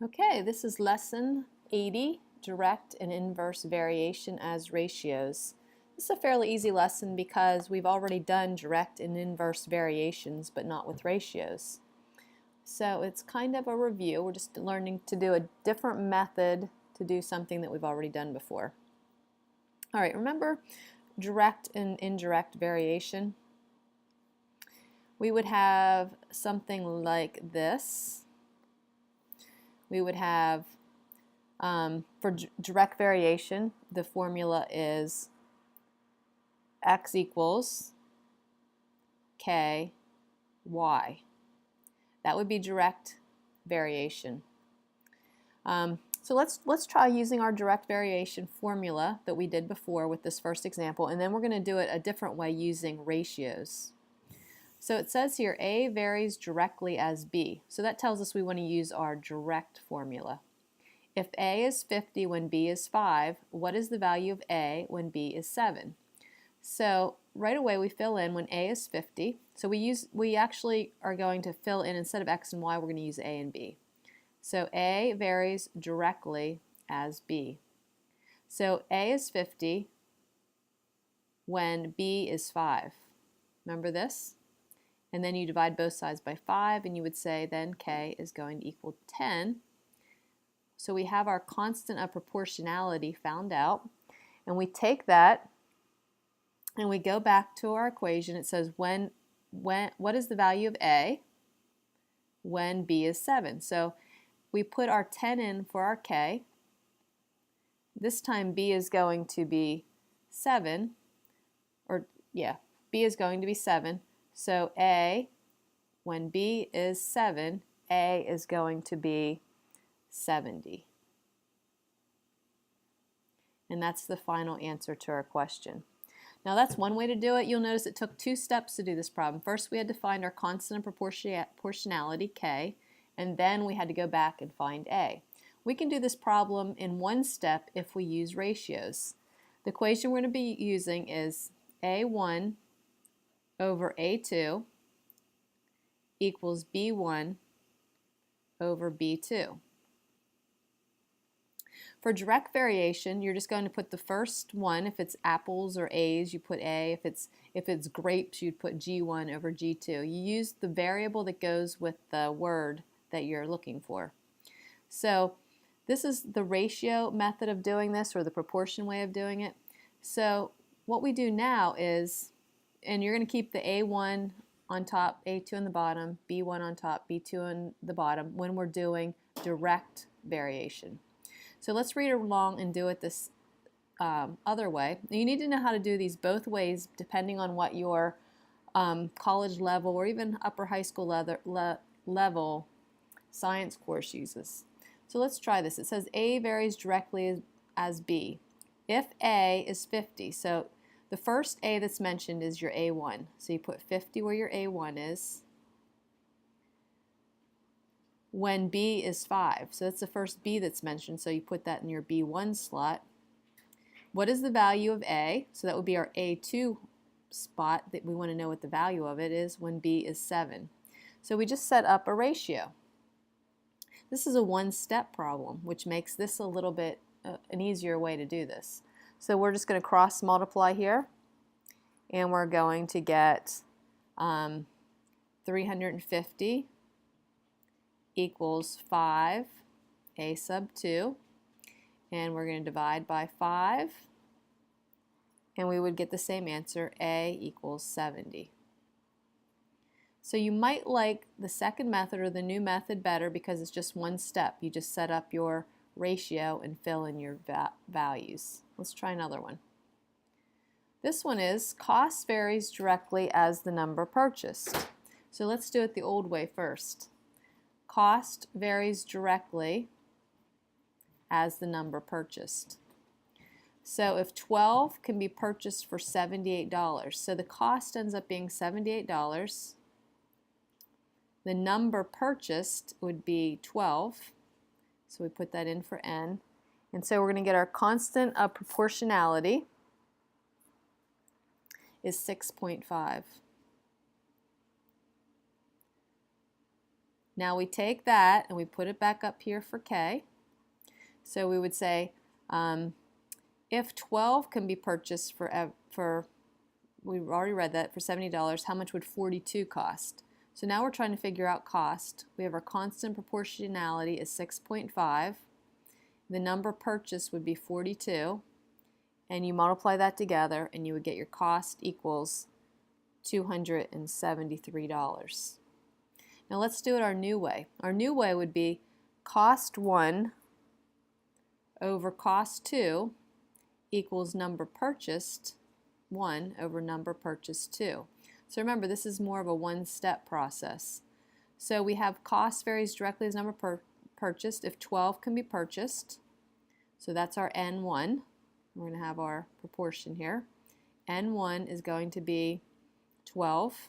Okay, this is lesson 80, direct and inverse variation as ratios. This is a fairly easy lesson because we've already done direct and inverse variations, but not with ratios. So it's kind of a review. We're just learning to do a different method to do something that we've already done before. All right, remember direct and indirect variation? We would have something like this. We would have, for direct variation, the formula is x equals k y. That would be direct variation. So let's try using our direct variation formula that we did before with this first example, and then we're going to do it a different way using ratios. So it says here A varies directly as B. So that tells us we want to use our direct formula. If A is 50 when B is 5, what is the value of A when B is 7? So right away we fill in when A is 50. So we actually are going to fill in, instead of X and Y, we're going to use A and B. So A varies directly as B. So A is 50 when B is 5. Remember this? And then you divide both sides by 5, and you would say then K is going to equal 10. So we have our constant of proportionality found out, and we take that and we go back to our equation. It says what is the value of A when B is 7? So we put our 10 in for our K. This time B is going to be 7, B is going to be 7. So A, when B is 7, A is going to be 70. And that's the final answer to our question. Now that's one way to do it. You'll notice it took 2 steps to do this problem. First we had to find our constant of proportionality, K, and then we had to go back and find A. We can do this problem in 1 step if we use ratios. The equation we're going to be using is A1 over A2 equals B1 over B2. For direct variation, you're just going to put the first one. If it's apples or A's, you put A. If it's grapes, you'd put G1 over G2. You use the variable that goes with the word that you're looking for. So this is the ratio method of doing this, or the proportion way of doing it. So what we do now is, and you're going to keep the A1 on top, A2 on the bottom, B1 on top, B2 on the bottom when we're doing direct variation. So let's read along and do it this other way. You need to know how to do these both ways depending on what your college level or even upper high school level science course uses. So let's try this. It says A varies directly as B. If A is 50, so the first A that's mentioned is your A1. So you put 50 where your A1 is. When B is 5, so that's the first B that's mentioned, so you put that in your B1 slot. What is the value of A? So that would be our A2 spot that we want to know what the value of it is when B is 7. So we just set up a ratio. This is a 1-step problem, which makes this a little bit an easier way to do this. So we're just going to cross multiply here, and we're going to get 350 equals 5 A sub 2, and we're going to divide by 5, and we would get the same answer, A equals 70. So you might like the second method or the new method better because it's just 1 step. You just set up your ratio and fill in your values. Let's try another one. This one is cost varies directly as the number purchased. So let's do it the old way first. Cost varies directly as the number purchased. So if 12 can be purchased for $78, so the cost ends up being $78. The number purchased would be 12. So we put that in for n. And so we're going to get our constant of proportionality is 6.5. Now we take that and we put it back up here for K. So we would say if 12 can be purchased for we've already read that, for $70, how much would 42 cost? So now we're trying to figure out cost. We have our constant proportionality is 6.5. The number purchased would be 42. And you multiply that together and you would get your cost equals $273. Now let's do it our new way. Our new way would be cost 1 over cost 2 equals number purchased 1 over number purchased 2. So remember, this is more of a one-step process. So we have cost varies directly as number purchased if 12 can be purchased. So that's our N1. We're going to have our proportion here. N1 is going to be 12.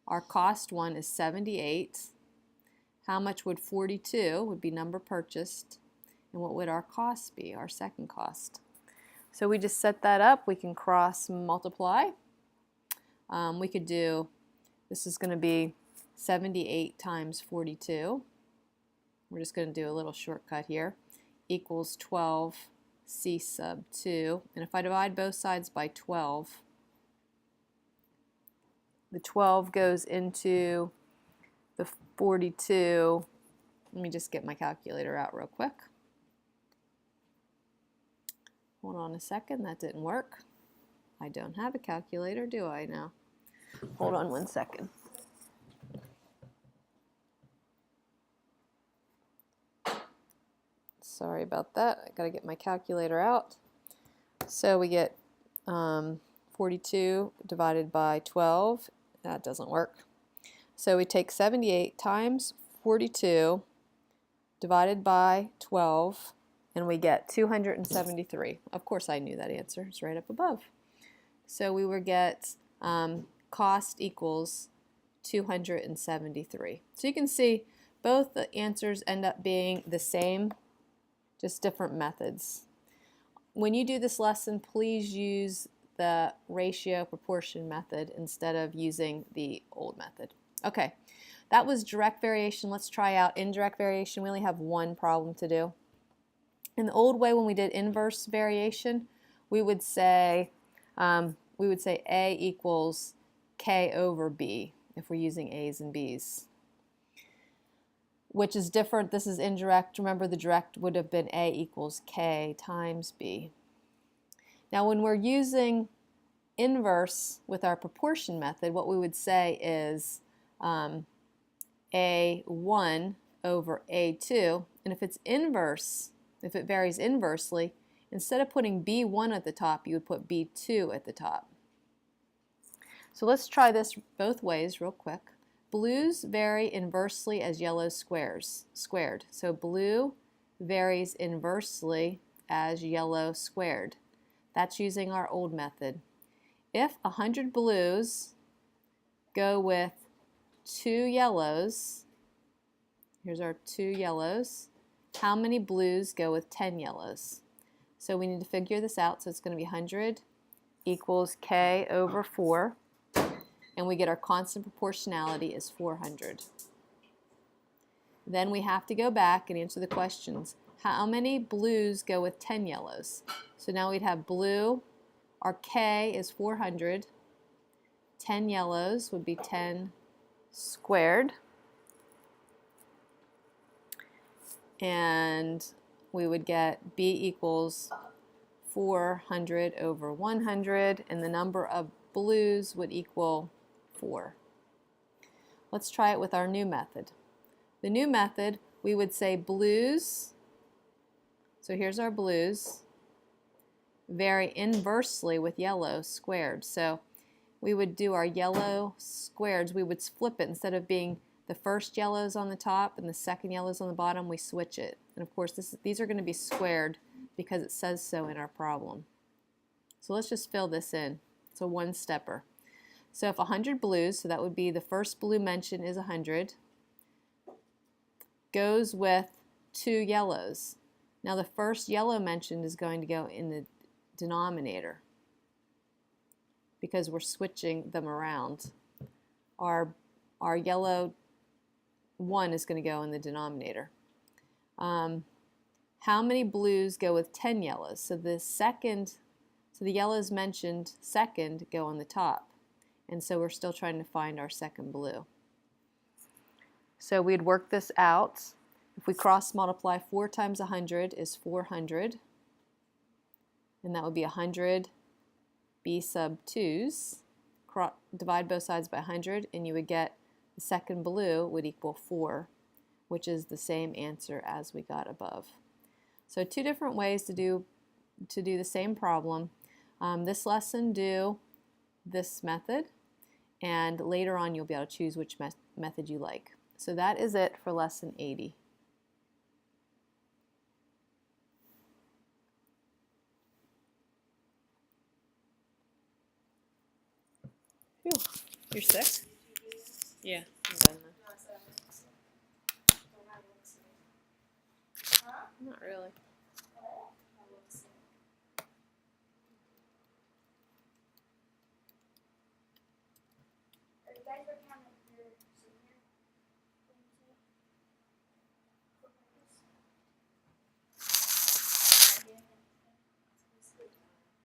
Our cost 1 is 78. How much would 42 would be number purchased, and what would our cost be, our second cost? So we just set that up. We can cross multiply. We could do, this is going to be 78 times 42. We're just going to do a little shortcut here. Equals 12 C sub 2. And if I divide both sides by 12, the 12 goes into the 42. Let me just get my calculator out real quick. Hold on a second, that didn't work. I don't have a calculator, do I now? Hold on one second. Sorry about that. I got to get my calculator out. So we get 42 divided by 12. That doesn't work. So we take 78 times 42 divided by 12, and we get 273. Of course I knew that answer. It's right up above. So we would get cost equals 273. So you can see both the answers end up being the same, just different methods. When you do this lesson, please use the ratio proportion method instead of using the old method. Okay, that was direct variation. Let's try out indirect variation. We only have one problem to do. In the old way, when we did inverse variation, we would say A equals K over B if we're using A's and B's, which is different. This is indirect. Remember, the direct would have been A equals K times B. Now when we're using inverse with our proportion method, what we would say is A1 over A2, and if it's inverse, if it varies inversely, instead of putting B1 at the top, you would put B2 at the top. So let's try this both ways real quick. Blues vary inversely as yellow squared. So blue varies inversely as yellow squared. That's using our old method. If 100 blues go with 2 yellows, here's our 2 yellows, how many blues go with 10 yellows? So we need to figure this out. So it's going to be 100 equals K over 4. And we get our constant proportionality is 400. Then we have to go back and answer the questions. How many blues go with 10 yellows? So now we'd have blue, our K is 400. 10 yellows would be 10 squared. And we would get B equals 400 over 100, and the number of blues would equal 4. Let's try it with our new method. The new method, we would say blues, so here's our blues, vary inversely with yellow squared. So we would do our yellow squareds, we would flip it. Instead of being the first yellows on the top and the second yellows on the bottom, we switch it. And of course these are going to be squared because it says so in our problem. So let's just fill this in. It's a one-stepper. So if 100 blues, so that would be the first blue mentioned is 100, goes with 2 yellows. Now the first yellow mentioned is going to go in the denominator because we're switching them around. Our yellow 1 is going to go in the denominator. How many blues go with 10 yellows? So the yellows mentioned second go on the top. And so we're still trying to find our second blue. So we'd work this out. If we cross multiply, 4 times 100 is 400. And that would be 100 b sub 2's. Divide both sides by 100 and you would get the second blue would equal 4, which is the same answer as we got above. So 2 different ways to do the same problem. This lesson do this method, and later on you'll be able to choose which method you like. So that is it for lesson 80. Phew. You're sick? Yeah, I'm done now. Not really. Are you guys working on the